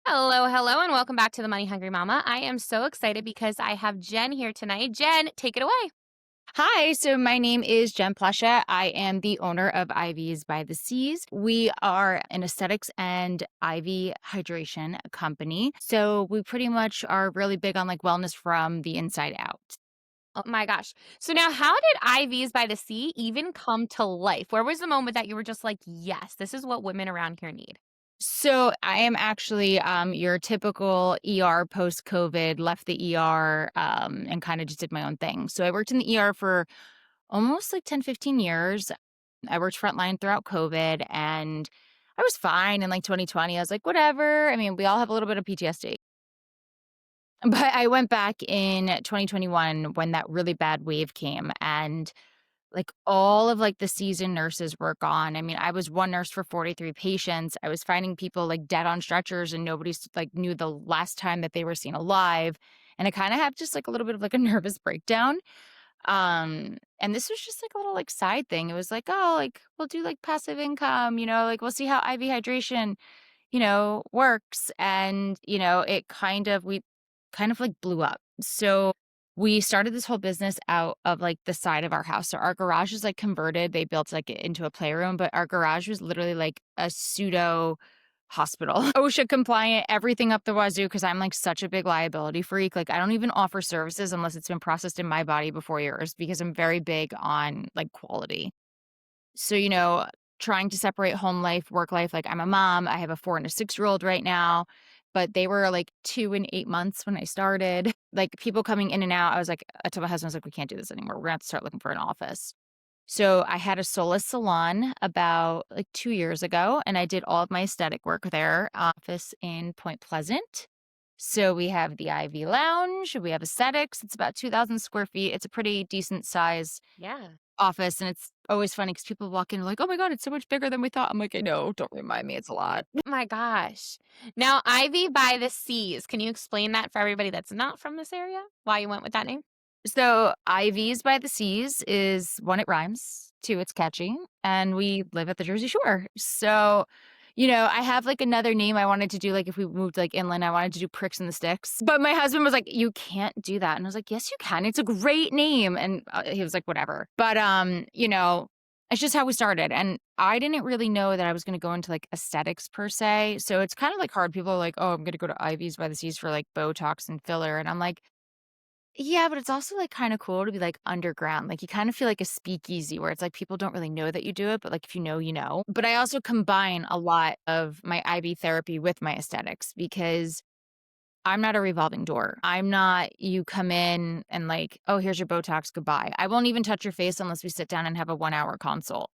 Hello, hello, and welcome back to the Money Hungry Mama. I am so excited because I have Jen here tonight. Jen, take it away. Hi, so my name is Jen Plesha. I am the owner of Ivies by the Seas. We are an aesthetics and IV hydration company. So we pretty much are really big on like wellness from the inside out. Oh my gosh. So now how did IVs by the Sea even come to life? Where was the moment that you were just like, yes, this is what women around here need? So I am actually your typical ER post COVID, left the ER and kind of just did my own thing. So I worked in the ER for almost like 10, 15 years. I worked frontline throughout COVID and I was fine in like 2020. I was like, whatever. I mean, we all have a little bit of PTSD. But I went back in 2021 when that really bad wave came and like all of like the seasoned nurses were gone. I mean, I was one nurse for 43 patients. I was finding people like dead on stretchers and nobody's like knew the last time that they were seen alive. And I kind of have just like a little bit of like a nervous breakdown. And this was just like a little like side thing. It was like, oh, like we'll do like passive income, like we'll see how IV hydration, works. And, it we kind of like blew up. So we started this whole business out of like the side of our house. So our garage is like converted. They built like it into a playroom, but our garage was literally like a pseudo hospital. OSHA compliant, everything up the wazoo because I'm like such a big liability freak. Like I don't even offer services unless it's been processed in my body before yours because I'm very big on like quality. So, trying to separate home life, work life, like I'm a mom. I have a 4 and a 6-year-old right now, but they were like 2 and 8 months when I started. Like people coming in and out, I told my husband, I was like, we can't do this anymore. We're gonna have to start looking for an office. So I had a Solis salon about like 2 years ago, and I did all of my aesthetic work there, office in Point Pleasant. So we have the Ivy Lounge, we have aesthetics. It's about 2,000 square feet. It's a pretty decent size Yeah. office, and it's always funny because people walk in and like, "Oh my god, it's so much bigger than we thought." I'm like, "I know, don't remind me, it's a lot." My gosh. Now, Ivy by the Seas. Can you explain that for everybody that's not from this area? Why you went with that name? So, Ivies by the Seas is 1, it rhymes, 2, it's catchy, and we live at the Jersey Shore. So, I have, like, another name I wanted to do, like, if we moved, like, inland, I wanted to do Pricks and the Sticks, but my husband was like, "You can't do that," and I was like, "Yes, you can, it's a great name," and, he was like, "Whatever." But, it's just how we started, and I didn't really know that I was gonna go into, like, aesthetics per se, so it's kind of, like, hard. People are like, "Oh, I'm gonna go to Ivies by the Seas for, like, Botox and filler," and I'm like, yeah, but it's also, like, kinda cool to be, like, underground, like, you kind of feel like a speakeasy where it's, like, people don't really know that you do it, but, like, if you know, you know. But I also combine a lot of my IB therapy with my aesthetics because I'm not a revolving door. I'm not you come in and, like, "Oh, here's your Botox, goodbye." I won't even touch your face unless we sit down and have a one-hour consult.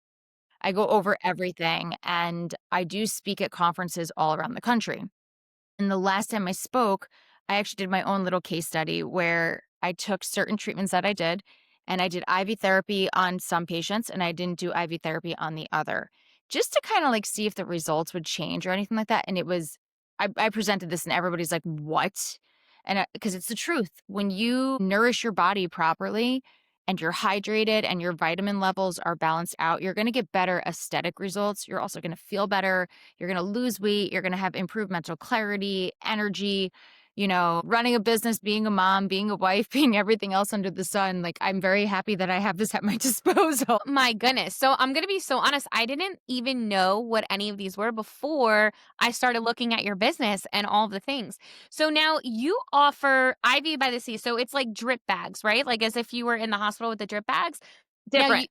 I go over everything, and I do speak at conferences all around the country. And the last time I spoke, I actually did my own little case study where I took certain treatments that I did, and I did IV therapy on some patients, and I didn't do IV therapy on the other, just to kind of like see if the results would change or anything like that. And I presented this, and everybody's like, "What?" And because it's the truth. When you nourish your body properly, and you're hydrated and your vitamin levels are balanced out, you're going to get better aesthetic results. You're also going to feel better, you're gonna lose weight, you're gonna have improved mental clarity, energy, running a business, being a mom, being a wife, being everything else under the sun. Like, I'm very happy that I have this at my disposal. My goodness. So I'm going to be so honest. I didn't even know what any of these were before I started looking at your business and all the things. So now you offer IV by the Sea. So it's like drip bags, right? Like as if you were in the hospital with the drip bags. Now you, Different,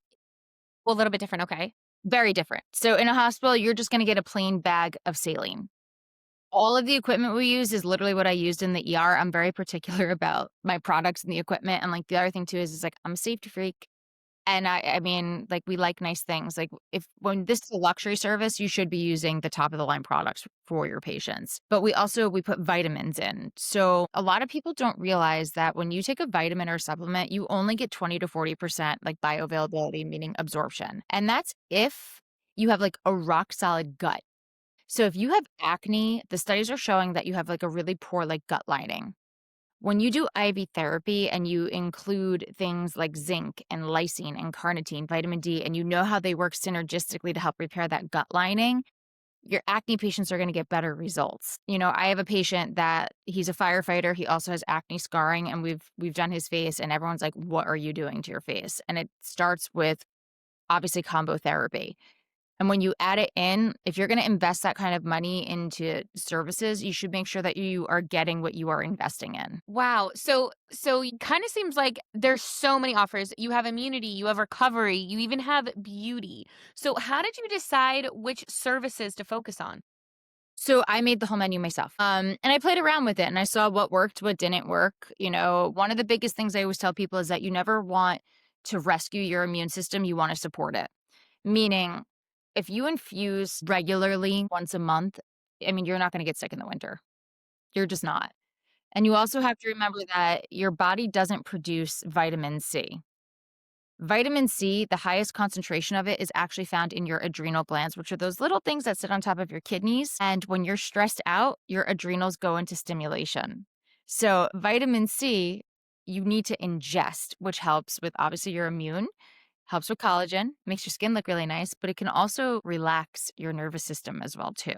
well, a little bit different. Okay. very different. So, in a hospital, you're just gonna get a plain bag of saline. All of the equipment we use is literally what I used in the ER. I'm very particular about my products and the equipment. And like the other thing too is like I'm a safety freak. And I mean, like, we like nice things. Like, if when this is a luxury service, you should be using the top of the line products for your patients. But we put vitamins in. So a lot of people don't realize that when you take a vitamin or supplement, you only get 20 to 40% like bioavailability, meaning absorption. And that's if you have like a rock solid gut. So if you have acne, the studies are showing that you have like a really poor like gut lining. When you do IV therapy and you include things like zinc and lysine and carnitine, vitamin D, and you know how they work synergistically to help repair that gut lining, your acne patients are going to get better results. I have a patient that he's a firefighter. He also has acne scarring, and we've done his face, and everyone's like, "What are you doing to your face?" And it starts with obviously combo therapy. And when you add it in, if you're going to invest that kind of money into services, you should make sure that you are getting what you are investing in. Wow. So it kind of seems like there's so many offers. You have immunity, you have recovery, you even have beauty. So how did you decide which services to focus on? So I made the whole menu myself. And I played around with it and I saw what worked, what didn't work. One of the biggest things I always tell people is that you never want to rescue your immune system, you want to support it. Meaning, if you infuse regularly once a month, I mean, you're not going to get sick in the winter. You're just not. And you also have to remember that your body doesn't produce vitamin C. Vitamin C, the highest concentration of it is actually found in your adrenal glands, which are those little things that sit on top of your kidneys. And when you're stressed out, your adrenals go into stimulation. So, vitamin C, you need to ingest, which helps with obviously your immune, helps with collagen, makes your skin look really nice, but it can also relax your nervous system as well too.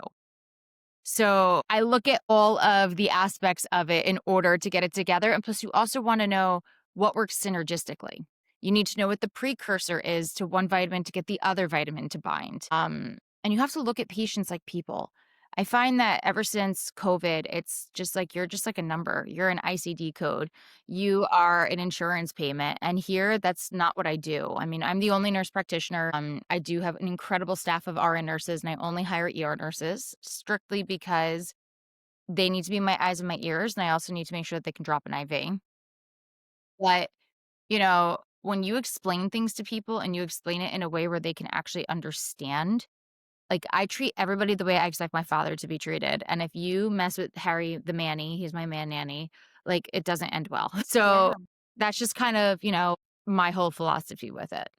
So I look at all of the aspects of it in order to get it together. And plus, you also want to know what works synergistically. You need to know what the precursor is to one vitamin to get the other vitamin to bind. And you have to look at patients like people. I find that ever since COVID, it's just like you're just like a number. You're an ICD code. You are an insurance payment. And here, that's not what I do. I mean, I'm the only nurse practitioner. I do have an incredible staff of RN nurses, and I only hire ER nurses strictly because they need to be my eyes and my ears. And I also need to make sure that they can drop an IV. But, when you explain things to people and you explain it in a way where they can actually understand, like, I treat everybody the way I expect my father to be treated, and if you mess with Harry the Manny, he's my man nanny, like, it doesn't end well. Yeah. So, that's just kind of, my whole philosophy with it.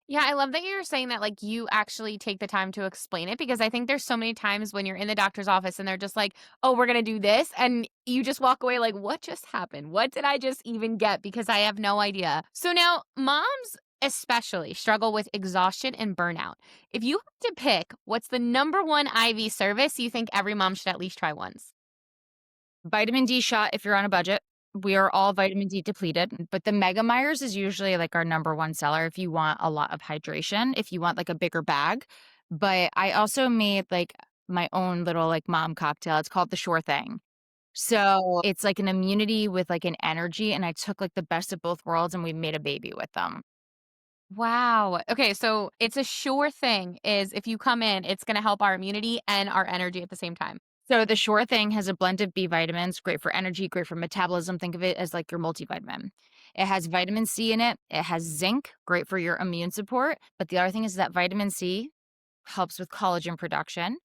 Yeah, I love that you're saying that like you actually take the time to explain it because I think there's so many times when you're in the doctor's office and they're just like, "Oh, we're going to do this." And you just walk away like, "What just happened? What did I just even get?" Because I have no idea. So now moms especially struggle with exhaustion and burnout. If you have to pick, what's the number one IV service you think every mom should at least try once? Vitamin D shot if you're on a budget. We are all vitamin D depleted, but the Mega Myers is usually, like, our number one seller if you want a lot of hydration, if you want, like, a bigger bag. But I also made, like, my own little, like, mom cocktail. It's called the Sure Thing. So, it's like an immunity with, like, an energy, and I took, like, the best of both worlds, and we made a baby with them. Wow. Okay, so it's a sure thing is if you come in, it's going to help our immunity and our energy at the same time. So, the Sure Thing has a blend of B vitamins, great for energy, great for metabolism. Think of it as, like, your multivitamin. It has vitamin C in it. It has zinc, great for your immune support. But the other thing is that vitamin C helps with collagen production.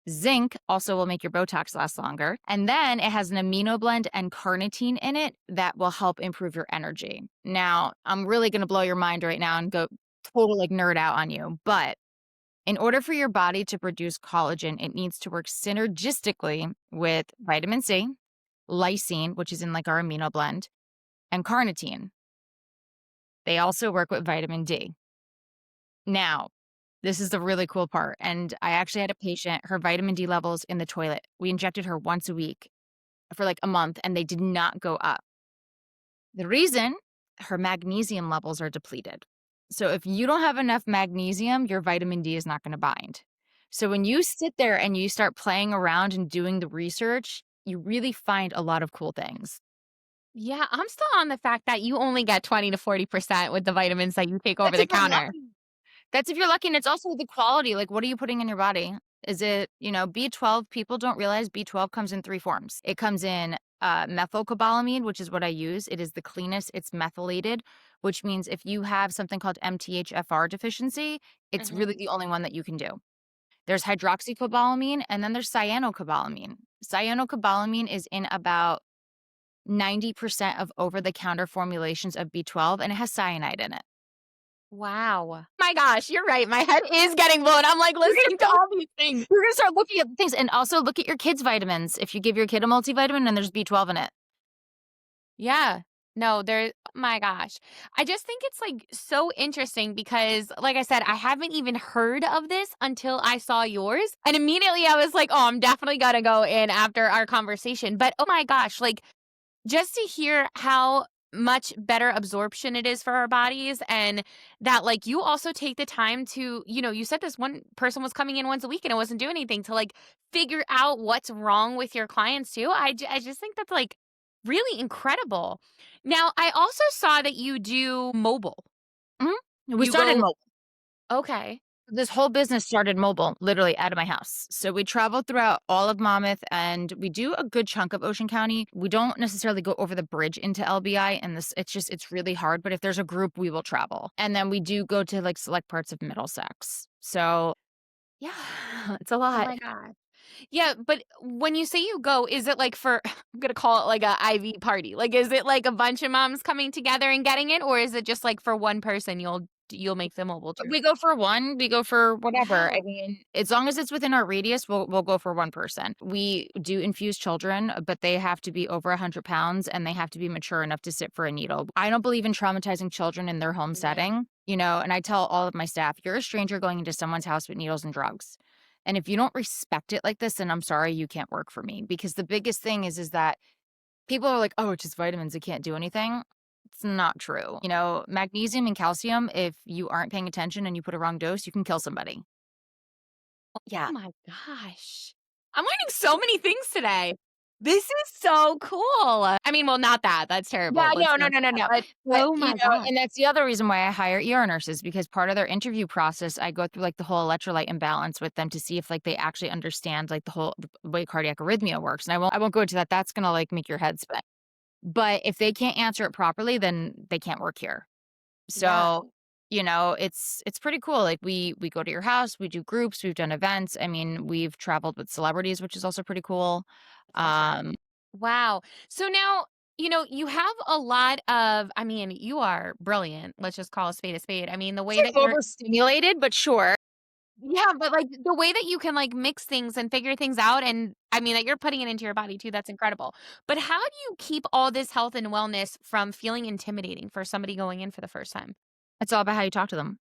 Zinc also will make your Botox last longer. And then it has an amino blend and carnitine in it that will help improve your energy. Now, I'm really going to blow your mind right now and go total like nerd out on you. But in order for your body to produce collagen, it needs to work synergistically with vitamin C, lysine, which is in like our amino blend, and carnitine. They also work with vitamin D. Now, this is the really cool part, and I actually had a patient, her vitamin D levels in the toilet. We injected her once a week for, like, a month, and they did not go up. The reason, her magnesium levels are depleted. So if you don't have enough magnesium, your vitamin D is not gonna bind. So when you sit there and you start playing around and doing the research, you really find a lot of cool things. Yeah, I'm still on the fact that you only get 20 to 40% with the vitamins that you take over That's the if you're counter. lucky. That's if you're lucky, and it's also the quality, like, what are you putting in your body? Is it, B12, people don't realize B12 comes in 3 forms. It comes in, methylcobalamin, which is what I use. It is the cleanest, it's methylated, which means if you have something called MTHFR deficiency, it's Mhm. really the only one that you can do. There's hydroxycobalamin, and then there's cyanocobalamin. Cyanocobalamin is in about 90% of over-the-counter formulations of B12, and it has cyanide in it. Wow. My gosh, you're right. My head is getting blown. I'm like You're gonna listening to start all these things. you're gonna start looking at things, and also look at your kids' vitamins. If you give your kid a multivitamin and there's B12 in it. Yeah. No, there my gosh. I just think it's, like, so interesting because, like I said, I haven't even heard of this until I saw yours, and immediately I was like, "Oh, I'm definitely gonna go in after our conversation." But, oh my gosh, like, just to hear how much better absorption it is for our bodies and that, like, you also take the time to you said this one person was coming in once a week and it wasn't doing anything to, like, figure out what's wrong with your clients too. I just think that's, like, really incredible. Now, I also saw that you do mobile. Mhm. We You started go mobile. okay. This whole business started mobile, literally out of my house. So we travel throughout all of Monmouth and we do a good chunk of Ocean County. We don't necessarily go over the bridge into LBI and this it's really hard, but if there's a group, we will travel. And then we do go to like select parts of Middlesex. So yeah, it's a Oh lot. my god. Yeah, but when you say you go, is it like for I'm gonna call it like a IV party? Like, is it like a bunch of moms coming together and getting it, or is it just like for one person you'll make the mobile trip? We go for one, we go for whatever. I Wow. mean, as long as it's within our radius, we'll go for one person. We do infuse children, but they have to be over 100 pounds and they have to be mature enough to sit for a needle. I don't believe in traumatizing children in their home Yeah. setting, and I tell all of my staff, you're a stranger going into someone's house with needles and drugs. And if you don't respect it like this, then I'm sorry, you can't work for me. Because the biggest thing is that people are like, "Oh, it's just vitamins, it can't do anything." It's not true. Magnesium and calcium, if you aren't paying attention and you put a wrong dose, you can kill somebody. Oh Yeah. my gosh. I'm learning so many things today. This is so cool. I mean, well, not that. That's Yeah, terrible. Let's no, no, not no, do no, that. no. But But, oh my god. and that's the other reason why I hire ER nurses because part of their interview process, I go through, like, the whole electrolyte imbalance with them to see if, like, they actually understand, like, the way cardiac arrhythmia works, and I won't go into that. That's gonna, like, make your head spin. But if they can't answer it properly, then they can't work here. Yeah, So, it's pretty cool. Like we go to your house, we do groups, we've done events. I mean, we've traveled with celebrities, which is also pretty cool. that's awesome. Um, Wow. So now, you have a lot of I mean, you are brilliant. Let's just call a spade a spade. I mean, the way say that you're overstimulated, but sure. yeah, but, like, the way that you can, like, mix things and figure things out and I mean, that you're putting it into your body too, that's incredible. But how do you keep all this health and wellness from feeling intimidating for somebody going in for the first time? It's all about how you talk to them.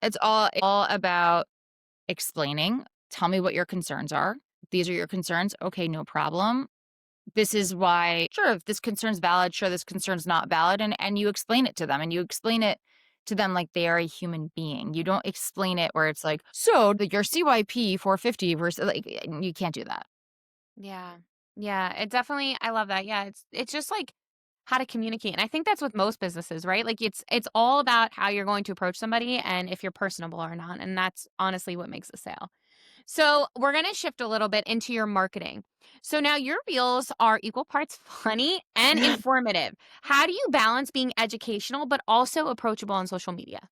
It's all about explaining. Tell me what your concerns are. These are your concerns. Okay, no problem. This is why, sure, if this concern's valid, sure, this concern's not valid. And you explain it to them and you explain it to them like they are a human being. You don't explain it where it's like, so your CYP 450 versus like you can't do that. Yeah. Yeah, it definitely I love that. Yeah, it's just, like, how to communicate, and I think that's with most businesses, right? Like, it's all about how you're going to approach somebody and if you're personable or not, and that's honestly what makes a sale. So we're going to shift a little bit into your marketing. So now your reels are equal parts funny and informative. How do you balance being educational but also approachable on social media?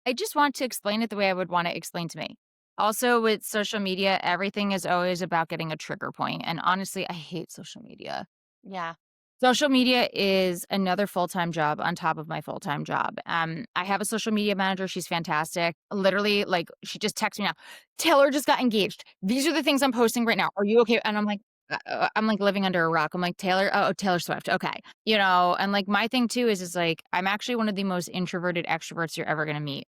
I just want to explain it the way I would want it explained to me. Also, with social media, everything is always about getting a trigger point. And honestly, I hate social media. Yeah, Social media is another full-time job on top of my full-time job. I have a social media manager. She's fantastic. Literally, like, she just texts me now. Taylor just got engaged. These are the things I'm posting right now. Are you okay? And I'm like living under a rock. I'm like, Taylor, oh, Taylor Swift. Okay. And like my thing too is like, I'm actually one of the most introverted extroverts you're ever going to meet.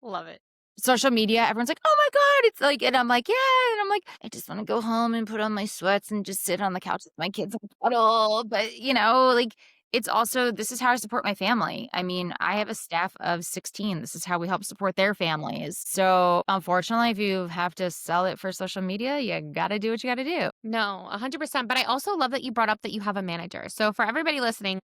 love it. Social media, everyone's like, "Oh my god," it's like and I'm like, "Yeah," and I'm like, "I just wanna go home and put on my sweats and just sit on the couch with my kids and cuddle," but, like, it's also this is how I support my family. I mean, I have a staff of 16, this is how we help support their families. So, unfortunately, if you have to sell it for social media, you gotta do what you gotta do. No, 100%. But I also love that you brought up that you have a manager. So for everybody listening,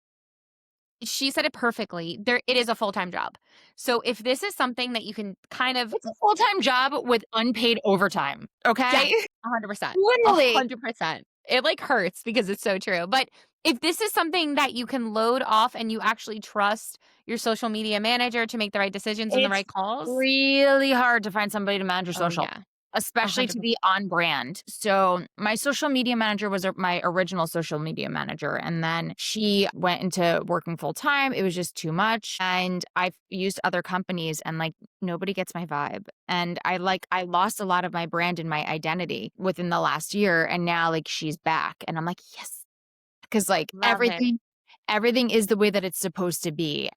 she said it perfectly. It is a full-time job. So if this is something that you can kind of It's a full-time job with unpaid overtime, yes, okay? 100%. Literally. 100%. It, like, hurts because it's so true. But if this is something that you can load off and you actually trust your social media manager to make the right decisions and the It's right calls really hard to find somebody to manage your oh, social, yeah. especially to 100%. be on brand. So, my social media manager was my original social media manager, and then she went into working full time. It was just too much, and I've used other companies, and like nobody gets my vibe. And I lost a lot of my brand and my identity within the last year, and now like she's back, and I'm like yes, because like Love it. everything is the way that it's supposed to be.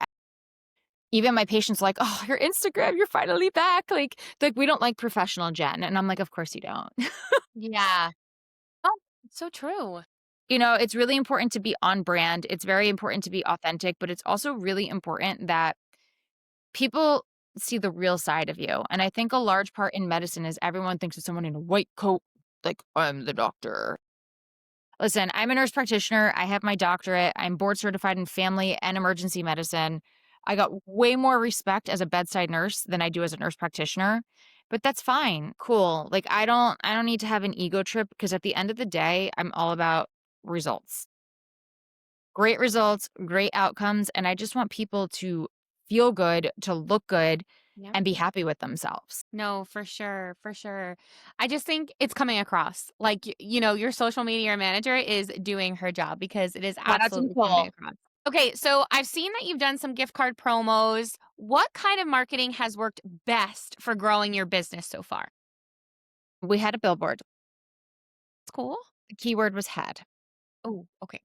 Even my patients are like, "Oh, your Instagram, you're finally back." Like we don't like professional Jen. And I'm like, "Of course you don't." Yeah. Oh, it's so true. It's really important to be on brand. It's very important to be authentic, but it's also really important that people see the real side of you. And I think a large part in medicine is everyone thinks of someone in a white coat, like, I'm the doctor. Listen, I'm a nurse practitioner. I have my doctorate. I'm board certified in family and emergency medicine. I got way more respect as a bedside nurse than I do as a nurse practitioner. But that's fine. Cool. Like I don't need to have an ego trip because at the end of the day, I'm all about results. Great results, great outcomes, and I just want people to feel good, to look good, Yeah. and be happy with themselves. No, for sure, for sure. I just think it's coming across. Like, your social media manager is doing her job because it is Shout out to absolutely coming Nicole. across. Okay, so I've seen that you've done some gift card promos. What kind of marketing has worked best for growing your business so far? We had a billboard. It's cool. The keyword was "had." Oh, okay.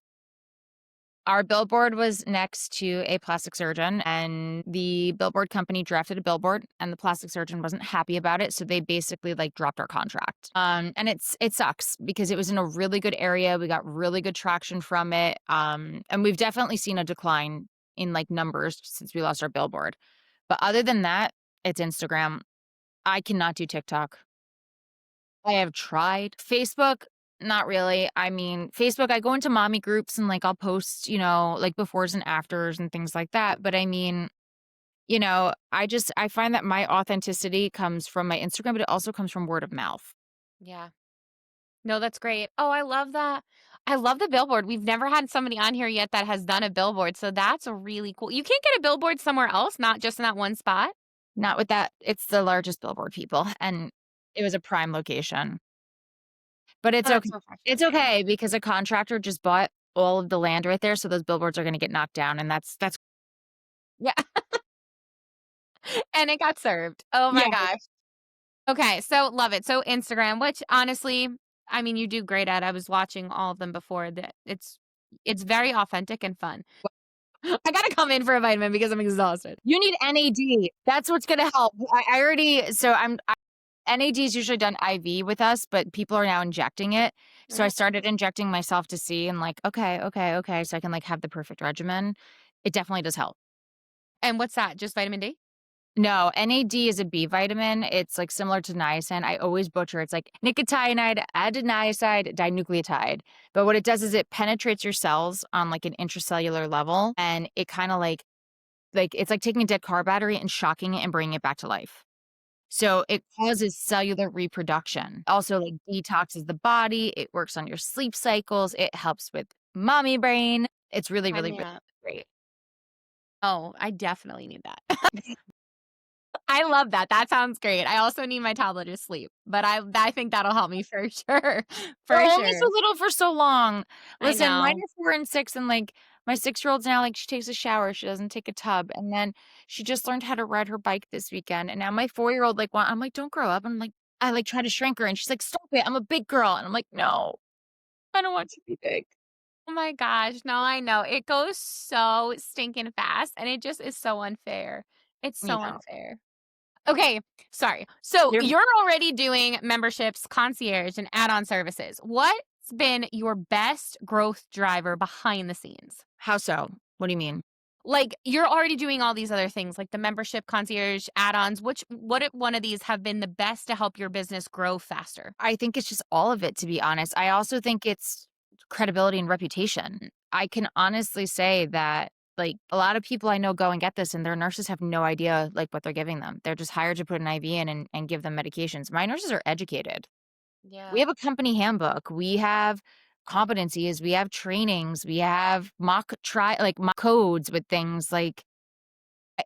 Our billboard was next to a plastic surgeon, and the billboard company drafted a billboard, and the plastic surgeon wasn't happy about it, so they basically, like, dropped our contract. And it sucks because it was in a really good area, we got really good traction from it, and we've definitely seen a decline in, like, numbers since we lost our billboard. But other than that, it's Instagram. I cannot do TikTok. I have tried. Facebook, not really. I mean, Facebook, I go into mommy groups and like I'll post, like befores and afters and things like that. But I mean, I find that my authenticity comes from my Instagram, but it also comes from word of mouth. Yeah. No, that's great. Oh, I love that. I love the billboard. We've never had somebody on here yet that has done a billboard, so that's really cool. You can't get a billboard somewhere else, not just in that one spot? Not with that. It's the largest billboard, people. And it was a prime location. But it's Oh, that's okay. so It's frustrating. okay because a contractor just bought all of the land right there. So those billboards are going to get knocked down. And that's, Yeah, and it got served. Oh my yeah. gosh. Okay, so love it. So Instagram, which honestly, I mean, you do great at. I was watching all of them before that. It's very authentic and fun. I gotta come in for a vitamin because I'm exhausted. You need NAD. That's what's gonna help. I already so NAD is usually done IV with us, but people are now injecting it. So I Mhm. started injecting myself to see and like, okay, okay, okay, so I can like have the perfect regimen. It definitely does help. And what's that? Just vitamin D? No, NAD is a B vitamin. It's like similar to niacin. I always butcher. It's like nicotinamide, adenoside, dinucleotide. But what it does is it penetrates your cells on like an intracellular level, and it kind of like it's like taking a dead car battery and shocking it and bringing it back to life. So it causes cellular reproduction. Also, like, detoxes the body, it works on your sleep cycles, it helps with mommy brain. It's really, Sign really, me really up. great. Oh, I definitely need that. I love that. That sounds great. I also need my toddler to sleep, but I think that'll help me for sure. They're For only sure. so little for so long. I Listen, mine know. are 4 and 6, and, like, my 6-year-old's now, like, she takes a shower, she doesn't take a tub, and then she just learned how to ride her bike this weekend, and now my 4-year-old, like, I'm like, "Don't grow up." I'm like I, like, try to shrink her, and she's like, "Stop it, I'm a big girl." And I'm like, "No, I don't want you to be big." Oh my gosh. No, I know. It goes so stinking fast and it just is so unfair. It's so Yeah. unfair. Okay, sorry. So You're you're already doing memberships, concierge, and add-on services. What's been your best growth driver behind the scenes? How so? What do you mean? Like, you're already doing all these other things, like the membership, concierge, add-ons. One of these have been the best to help your business grow faster? I think it's just all of it, to be honest. I also think it's credibility and reputation. I can honestly say that, like, a lot of people I know go and get this, and their nurses have no idea, like, what they're giving them. They're just hired to put an IV in and give them medications. My nurses are educated. We Yeah. have a company handbook. We have competencies. We have trainings. We have mock codes with things like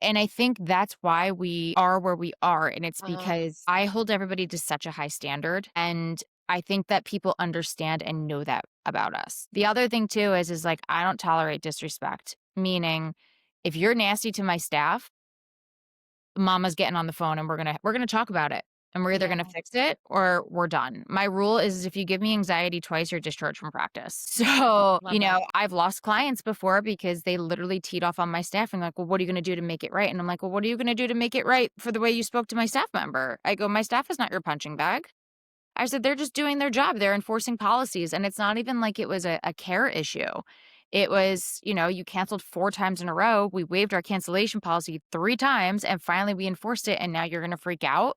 and I think that's why we are where we are, and it's Uh-huh. because I hold everybody to such a high standard, and I think that people understand and know that about us. The other thing too is like I don't tolerate disrespect, meaning if you're nasty to my staff, mama's getting on the phone and we're going to talk about it. and we're either Yeah, gonna fix it or we're done. My rule is if you give me anxiety twice, you're discharged from practice. So, love that. I've lost clients before because they literally teed off on my staff and like, "Well, what are you gonna do to make it right?" And I'm like, "Well, what are you gonna do to make it right for the way you spoke to my staff member?" I go, "My staff is not your punching bag." I said, "They're just doing their job. They're enforcing policies." And it's not even like it was a care issue. It was, you canceled 4 times in a row. We waived our cancellation policy 3 times, and finally we enforced it, and now you're gonna freak out?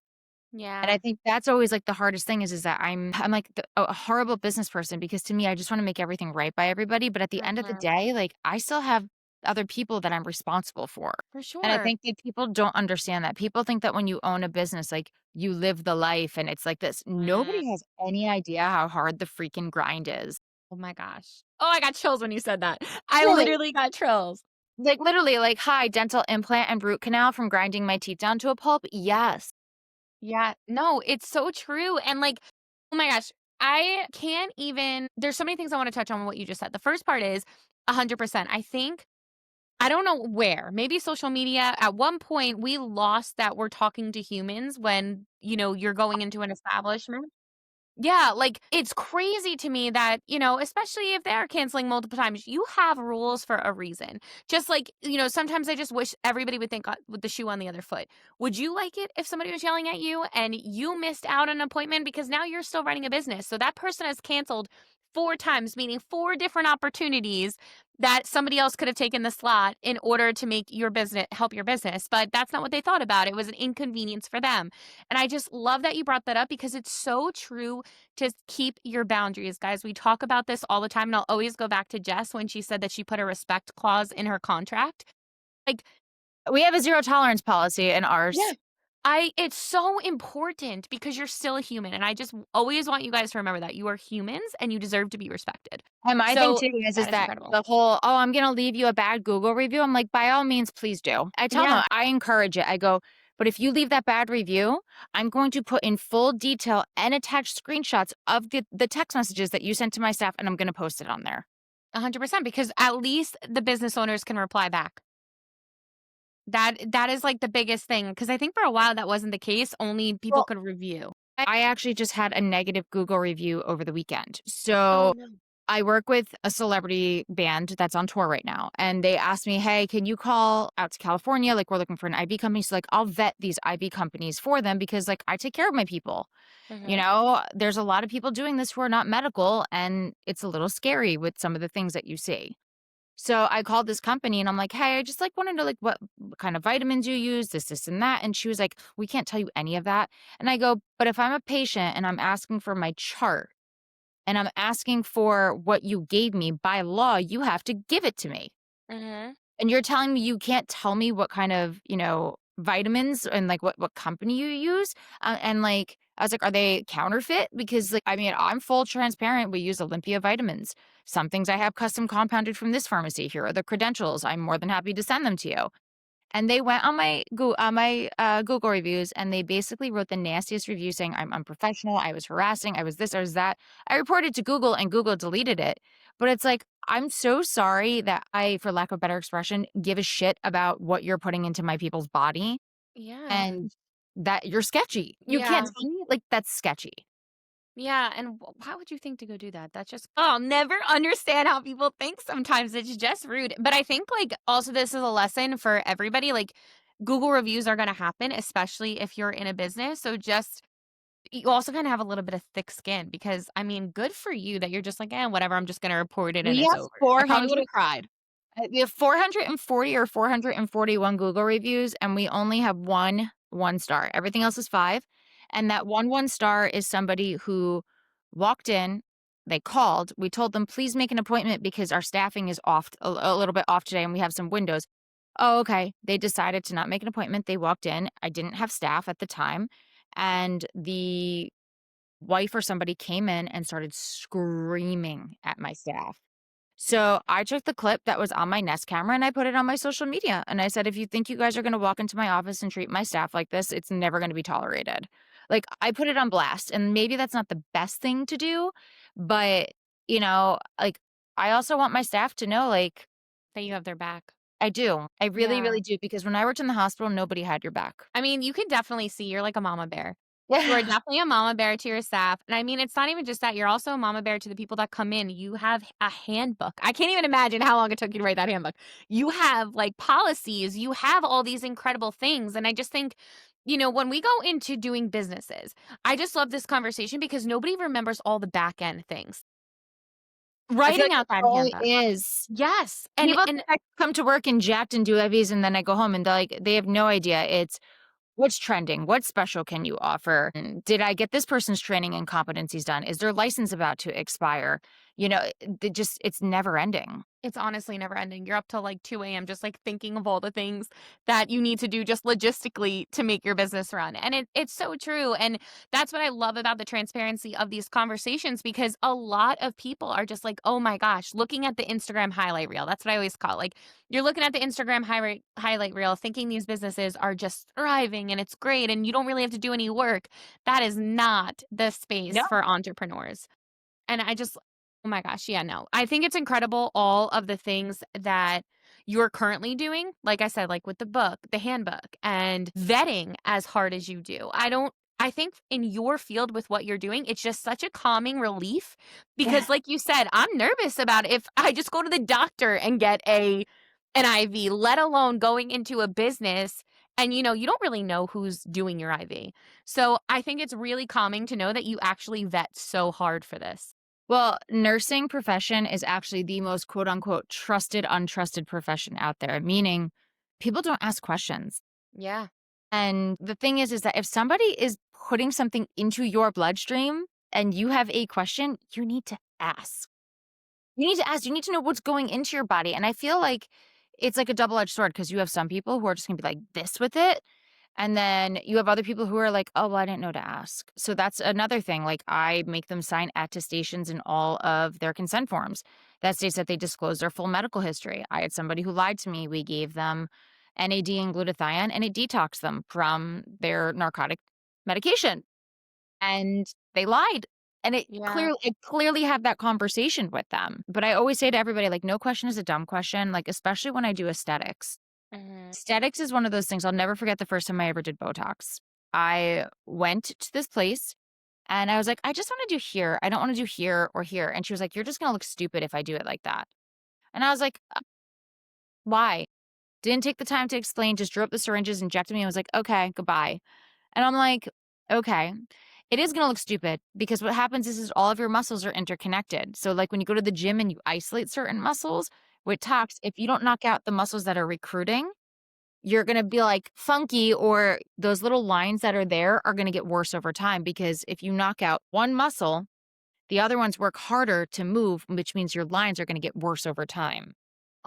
And I Yeah. think that's always, like, the hardest thing is that I'm like a horrible business person because to me, I just wanna make everything right by everybody, but at the end of the Mhm. day, like, I still have other people that I'm responsible for. For And I sure. think that people don't understand that. People think that when you own a business, like, you live the life and it's like this. Mm. Nobody has any idea how hard the freaking grind is. Oh my gosh. Oh, I got chills when you said that. I Really? literally got chills. Like, literally, like, "Hi, dental implant and root canal from grinding my teeth down to a pulp?" Yes. Yeah. No, it's so true. And like, oh my gosh, I can't even there's so many things I want to touch on what you just said. The first part is 100%. I think I don't know where. Maybe social media. At one point, we lost that we're talking to humans when, you're going into an establishment. Yeah, like, it's crazy to me that, especially if they are canceling multiple times, you have rules for a reason. Just like, sometimes I just wish everybody would think with the shoe on the other foot. Would you like it if somebody was yelling at you and you missed out on an appointment because now you're still running a business? So that person has canceled 4 times, meaning 4 different opportunities that somebody else could have taken the slot in order to make your business help your business, but that's not what they thought about. It was an inconvenience for them. And I just love that you brought that up because it's so true to keep your boundaries, guys. We talk about this all the time, and I'll always go back to Jess when she said that she put a respect clause in her contract. Like, We have a zero tolerance policy in yeah. ours. It's so important because you're still a human, and I just always want you guys to remember that you are humans and you deserve to be respected. And my thing So too is that is that incredible. the whole, "Oh, I'm gonna leave you a bad Google review." I'm like, "By all means, please do." I tell them, Yeah, I encourage it. I go, "But if you leave that bad review, I'm going to put in full detail and attach screenshots of the text messages that you sent to my staff, and I'm gonna post it on there." 100% because at least the business owners can reply back. That is like the biggest thing because I think for a while that wasn't the case. Only people Well, could review. I actually just had a negative Google review over the weekend. Oh So no. I work with a celebrity band that's on tour right now, and they asked me, "Hey, can you call out to California? Like, we're looking for an IV company." So, like, I'll vet these IV companies for them because, like, I take care of my people. Mhm. There's a lot of people doing this who are not medical, and it's a little scary with some of the things that you see. So I called this company and I'm like, "Hey, I just like want to know like what kind of vitamins you use, this, and that." And she was like, "We can't tell you any of that." And I go, "But if I'm a patient and I'm asking for my chart and I'm asking for what you gave me by law, you have to give it to me. Mhm. And you're telling me you can't tell me what kind of, vitamins and like what company you use?" And like, I was like, "Are they counterfeit?" Because like, I mean, I'm full transparent. We use Olympia vitamins. Some things I have custom compounded from this pharmacy. Here are the credentials. I'm more than happy to send them to you. And they went on my Google reviews, and they basically wrote the nastiest review saying I'm unprofessional, I was harassing, I was this, I was that. I reported to Google, and Google deleted it. But it's like, I'm so sorry that I, for lack of better expression, give a shit about what you're putting into my people's body, Yeah. and that you're sketchy. You can't Yeah. tell me, like, that's sketchy. Yeah, and why would you think to go do that? That's just I'll never understand how people think sometimes. It's just rude. But I think like also this is a lesson for everybody. Like Google reviews are going to happen, especially if you're in a business. So just you also kind of have a little bit of thick skin because I mean, good for you that you're just like, whatever, I'm just going to report it and We it's have over. I probably would 400 have cried. We have 440 or 441 Google reviews, and we only have 1 star. Everything else is 5, and that 1 star is somebody who walked in, they called, we told them, "Please make an appointment because our staffing is off a little bit off today, and we have some windows." "Oh, okay." They decided to not make an appointment, they walked in, I didn't have staff at the time, and the wife or somebody came in and started screaming at my staff. So I took the clip that was on my Nest camera and I put it on my social media. And I said, "If you think you guys are going to walk into my office and treat my staff like this, it's never going to be tolerated." Like, I put it on blast. And maybe that's not the best thing to do. But, like, I also want my staff to know, like, That you have their back. I do. I really, Yeah. really do. Because when I worked in the hospital, nobody had your back. I mean, you can definitely see you're like a mama bear. You are definitely a mama bear to your staff, and I mean, it's not even just that, you're also a mama bear to the people that come in. You have a handbook. I can't even imagine how long it took you to write that handbook. You have, like, policies, you have all these incredible things, and I just think, when we go into doing businesses, I just love this conversation because nobody remembers all the back end things. I feel Writing like out it that all handbook. is. Yes, and People and think I come to work and jacked and do IVs, and then I go home and they have no idea. It's what's trending? What special can you offer? Did I get this person's training and competencies done? Is their license about to expire? It's never ending. it's honestly never ending. You're up till like 2 a.m. just like thinking of all the things that you need to do just logistically to make your business run. And it's so true. And that's what I love about the transparency of these conversations because a lot of people are just like, oh my gosh, looking at the Instagram highlight reel. That's what I always call it. Like you're looking at the Instagram highlight reel, thinking these businesses are just thriving and it's great and you don't really have to do any work. That is not the space No. for entrepreneurs. And I just oh my gosh, yeah, no. I think it's incredible all of the things that you're currently doing. Like I said, like with the book, the handbook, and vetting as hard as you do. I think in your field with what you're doing, it's just such a calming relief because like you said, I'm nervous about if I just go to the doctor and get an IV, let alone going into a business and you don't really know who's doing your IV. So, I think it's really calming to know that you actually vet so hard for this. Well, nursing profession is actually the most quote unquote trusted, untrusted profession out there, meaning people don't ask questions. Yeah. And the thing is that if somebody is putting something into your bloodstream and you have a question, you need to ask. You need to ask. You need to know what's going into your body. And I feel like it's like a double edged sword because you have some people who are just going to be like this with it. And then you have other people who are like, oh, well, I didn't know to ask. So that's another thing. Like I make them sign attestations in all of their consent forms that states that they disclose their full medical history. I had somebody who lied to me. We gave them NAD and glutathione and it detoxed them from their narcotic medication. And they lied. And Yeah. I clearly had that conversation with them. But I always say to everybody, like, no question is a dumb question, like, especially when I do aesthetics. Mhm. Aesthetics is one of those things I'll never forget the first time I ever did Botox. I went to this place and I was like, I just want to do here. I don't want to do here or here. And she was like, you're just going to look stupid if I do it like that. And I was like, why? Didn't take the time to explain, just drew up the syringes, injected me, and was like, okay, goodbye. And I'm like, okay. It is gonna look stupid because what happens is all of your muscles are interconnected. So like when you go to the gym and you isolate certain muscles with tox, if you don't knock out the muscles that are recruiting, you're gonna be like funky or those little lines that are there are gonna get worse over time because if you knock out one muscle, the other ones work harder to move, which means your lines are gonna get worse over time.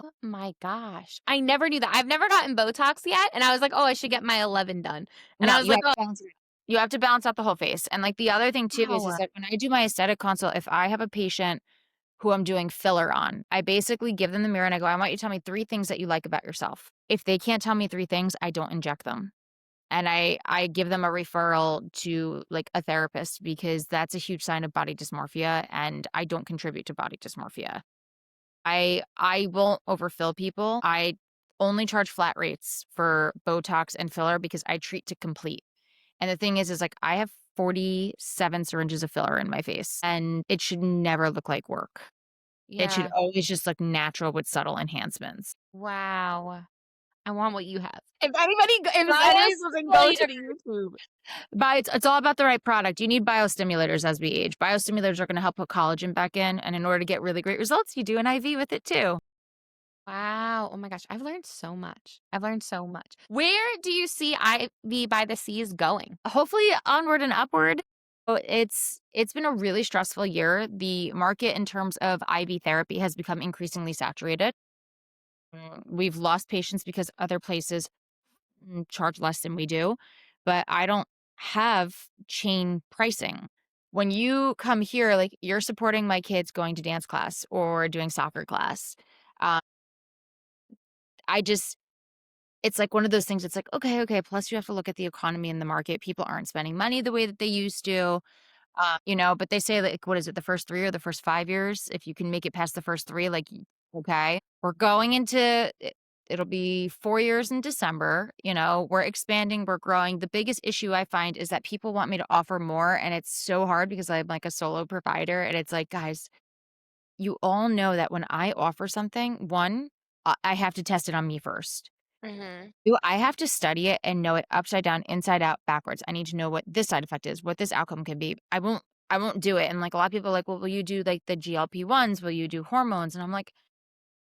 Oh my gosh. I never knew that. I've never gotten Botox yet, and I was like, "Oh, I should get my 11 done." And No, I was you like, have to "Oh, balance it out. You have to balance out the whole face. And like the other thing too is wow." that when I do my aesthetic consult, if I have a patient who I'm doing filler on. I basically give them the mirror and I go, I want you to tell me 3 things that you like about yourself. If they can't tell me 3 things, I don't inject them. And I give them a referral to like a therapist because that's a huge sign of body dysmorphia and I don't contribute to body dysmorphia. I won't overfill people. I only charge flat rates for Botox and filler because I treat to complete. And the thing is like I have 47 syringes of filler in my face and it should never look like work. It should Yeah. always just look natural with subtle enhancements. Wow. I want what you have. If anybody's listening, go to the Biostimulators. YouTube. It's all about the right product. You need biostimulators as we age. Biostimulators are gonna help put collagen back in order to get really great results, you do an IV with it too. Wow. Oh my gosh, I've learned so much. I've learned so much. Where do you see Ivy by the Seas going? Hopefully onward and upward. It's been a really stressful year. The market in terms of IV therapy has become increasingly saturated. We've lost patients because other places charge less than we do, but I don't have chain pricing. When you come here, like you're supporting my kids going to dance class or doing soccer class. Uh, I just, it's like one of those things. It's like, okay, okay. Plus, you have to look at the economy and the market. People aren't spending money the way that they used to, but they say, like, what is it, the first 3 or the first 5 years? If you can make it past the first 3, like, okay. We're going into It'll be 4 years in December. We're expanding, we're growing. The biggest issue I find is that people want me to offer more, and it's so hard because I'm like a solo provider, and it's like, guys, you all know that when I offer something, one, I have to test it on me first. Mhm. Two, I have to study it and know it upside down, inside out, backwards. I need to know what this side effect is, what this outcome can be. I won't do it. And like a lot of people are like, well, will you do like the GLP-1s? Will you do hormones? And I'm like,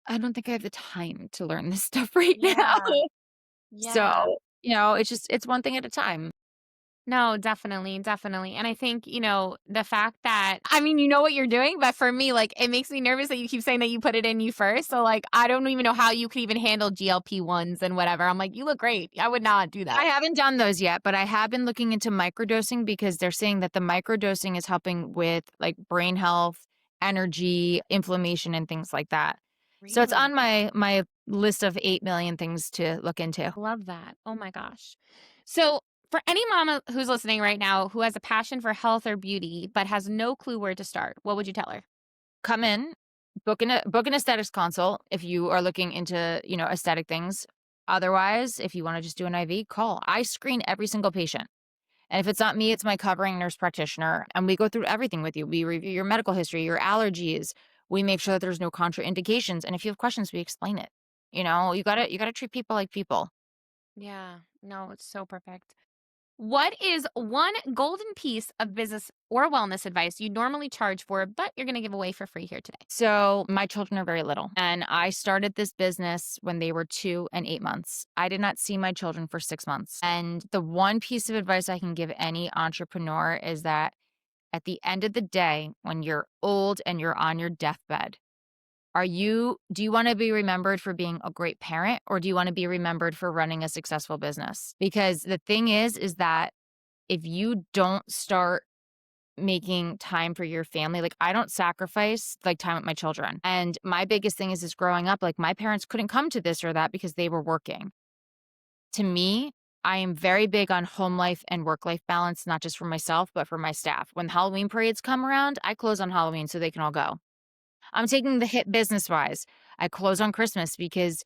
I don't think I have the time to learn this stuff right now. Yeah. Yeah. So, it's one thing at a time. No, definitely, definitely. And I think, the fact that I mean, you know what you're doing, but for me, like, it makes me nervous that you keep saying that you put it in you first. So, like, I don't even know how you could even handle GLP-1s and whatever. I'm like, you look great. I would not do I that. haven't done those yet, but I have been looking into microdosing because they're saying that the microdosing is helping with like brain health, energy, inflammation, and things like that. So it's on Really? my list of 8 million things to look into. Love that. Oh my gosh. So, for any mama who's listening right now who has a passion for health or beauty but has no clue where to start, what would you tell her? Come in, book an aesthetics consult if you are looking into, aesthetic things. Otherwise, if you want to just do an IV, call. I screen every single patient. And if it's not me, it's my covering nurse practitioner. And we go through everything with you. We review your medical history, your allergies. We make sure that there's no contraindications. And if you have questions, we explain it. You gotta treat people like people. Yeah. No, it's so perfect. What is one golden piece of business or wellness advice you normally charge for, but you're going to give away for free here today? So my children are very little. And I started this business when they were 2 and 8 months. I did not see my children for 6 months. And the one piece of advice I can give any entrepreneur is that at the end of the day, when you're old and you're on your deathbed, do you wanna be remembered for being a great parent, or do you wanna be remembered for running a successful business? Because the thing is that if you don't start making time for your family, like, I don't sacrifice, like, time with my children, and my biggest thing is growing up, like, my parents couldn't come to this or that because they were working. To me, I am very big on home life and work life balance, not just for myself, but for my staff. When Halloween parades come around, I close on Halloween so they can all go. I'm taking the hit business-wise. I close on Christmas because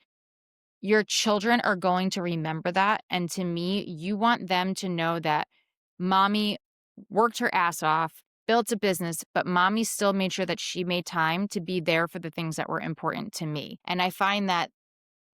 your children are going to remember that, and to me, you want them to know that mommy worked her ass off, built a business, but mommy still made sure that she made time to be there for the things that were important to me, and I find that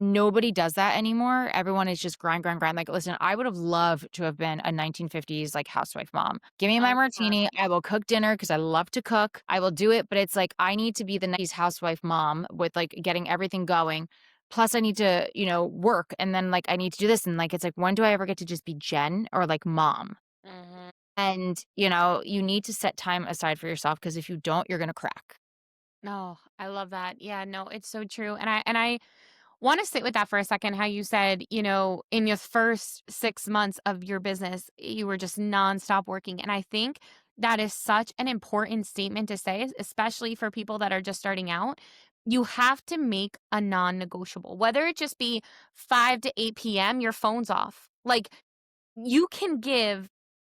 nobody does that anymore. Everyone is just grind, grind, grind. Like, listen, I would have loved to have been a 1950s like housewife mom. Give me my 100%. martini. I will cook dinner because I love to cook. I will do it, but it's like I need to be the 90s housewife mom with like getting everything going. Plus, I need to, work, and then like I need to do this. And like, it's like, when do I ever get to just be Jen or like mom? Hmm. And, you need to set time aside for yourself because if you don't, you're going to crack. No, I love that. Yeah, no, it's so true. And I want to sit with that for a second. How you said, in your first 6 months of your business, you were just nonstop working. And I think that is such an important statement to say, especially for people that are just starting out. You have to make a non negotiable, whether it just be 5 to 8 p.m., your phone's off. Like, you can give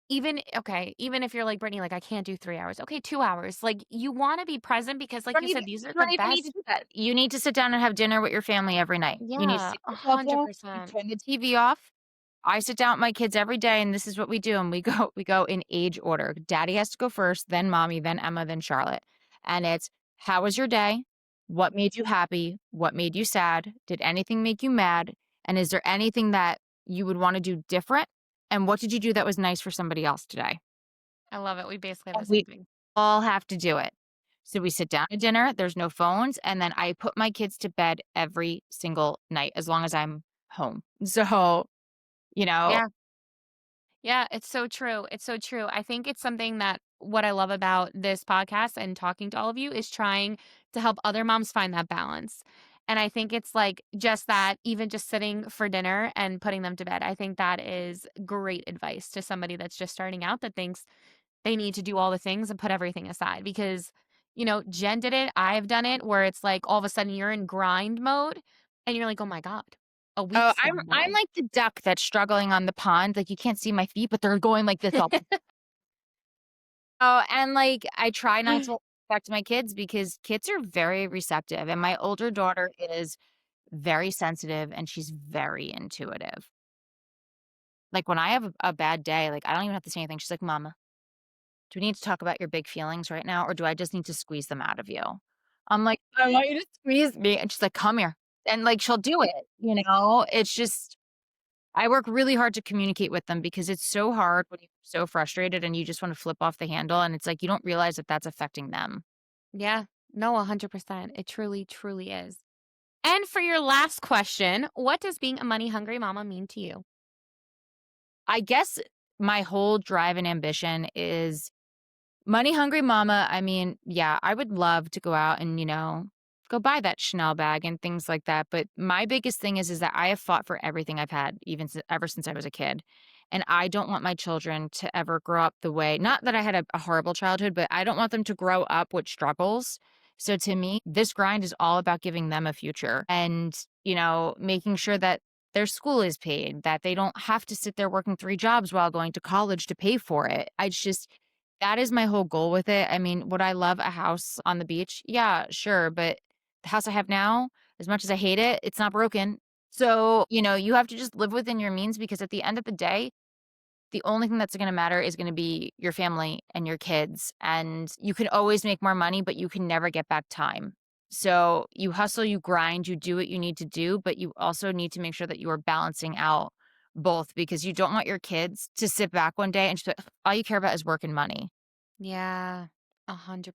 even if you're like Brittany, like, I can't do 3 hours. Okay, 2 hours. Like, you want to be present because, like you said, these are You the don't even need to best. do that. You need to sit down and have dinner with your family every night. You need to Yeah, take a your cell hundred phone, you percent. turn the TV off. I sit down with my kids every day, and this is what we do, and we go in age order. Daddy has to go first, then mommy, then Emma, then Charlotte. And it's, "How was your day? What made you happy? What made you sad? Did anything make you mad? And is there anything that you would wanna do different? And what did you do that was nice for somebody else today?" I love it. We basically have And the same we thing. all have to do it. So we sit down to dinner, there's no phones, and then I put my kids to bed every single night as long as I'm home. So, you know Yeah. Yeah, it's so true. It's so true. I think it's something that what I love about this podcast and talking to all of you is trying to help other moms find that balance. And I think it's like just that, even just sitting for dinner and putting them to bed. I think that is great advice to somebody that's just starting out that thinks they need to do all the things and put everything aside because, Jen did it. I've done it where it's like all of a sudden you're in grind mode and you're like, oh my God, a Oh, week's I'm gone I'm by. like the duck that's struggling on the pond, like, you can't see my feet, but they're going like this all. Oh, and, like, I try not to affect my kids because kids are very receptive, and my older daughter is very sensitive, and she's very intuitive. Like, when I have a bad day, like, I don't even have to say anything. She's like, "Mama, do we need to talk about your big feelings right now, or do I just need to squeeze them out of you?" I'm like, "I want you to squeeze me." And she's like, "Come here." And, like, she'll do it, you know? It's just I work really hard to communicate with them because it's so hard when you're so frustrated and you just wanna flip off the handle, and it's like you don't realize that that's affecting them. Yeah. No, 100%. It truly, truly is. And for your last question, what does being a money hungry mama mean to you? I guess my whole drive and ambition is money hungry mama. I mean, yeah, I would love to go out and, go buy that Chanel bag and things like that. But my biggest thing is that I have fought for everything I've had, ever since I was a kid. And I don't want my children to ever grow up the way, not that I had a horrible childhood, but I don't want them to grow up with struggles. So to me, this grind is all about giving them a future and, making sure that their school is paid, that they don't have to sit there working 3 jobs while going to college to pay for it. That is my whole goal with it. I mean, would I love a house on the beach? Yeah, sure. But the house I have now, as much as I hate it, it's not broken. So, you have to just live within your means because at the end of the day, the only thing that's going to matter is going to be your family and your kids. And you can always make more money, but you can never get back time. So you hustle, you grind, you do what you need to do, but you also need to make sure that you are balancing out both because you don't want your kids to sit back one day and just be like, all you care about is work and money. Yeah, 100%.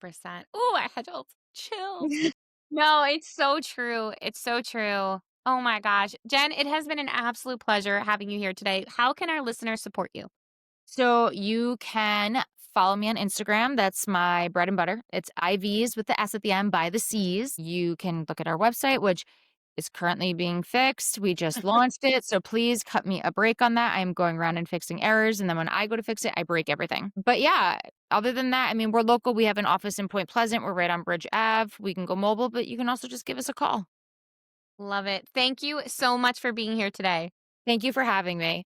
Ooh, I had all chills. No, it's so true. It's so true. Oh my gosh. Jen, it has been an absolute pleasure having you here today. How can our listeners support you? So you can follow me on Instagram. That's my bread and butter. It's IVs with the S at the end by the C's. You can look at our website, which is currently being fixed. We just launched it. So please cut me a break on that. I'm going around and fixing errors. And then when I go to fix it, I break everything. But yeah, other than that, I mean, we're local. We have an office in Point Pleasant. We're right on Bridge Ave. We can go mobile, but you can also just give us a call. Love it. Thank you so much for being here today. Thank you for having me.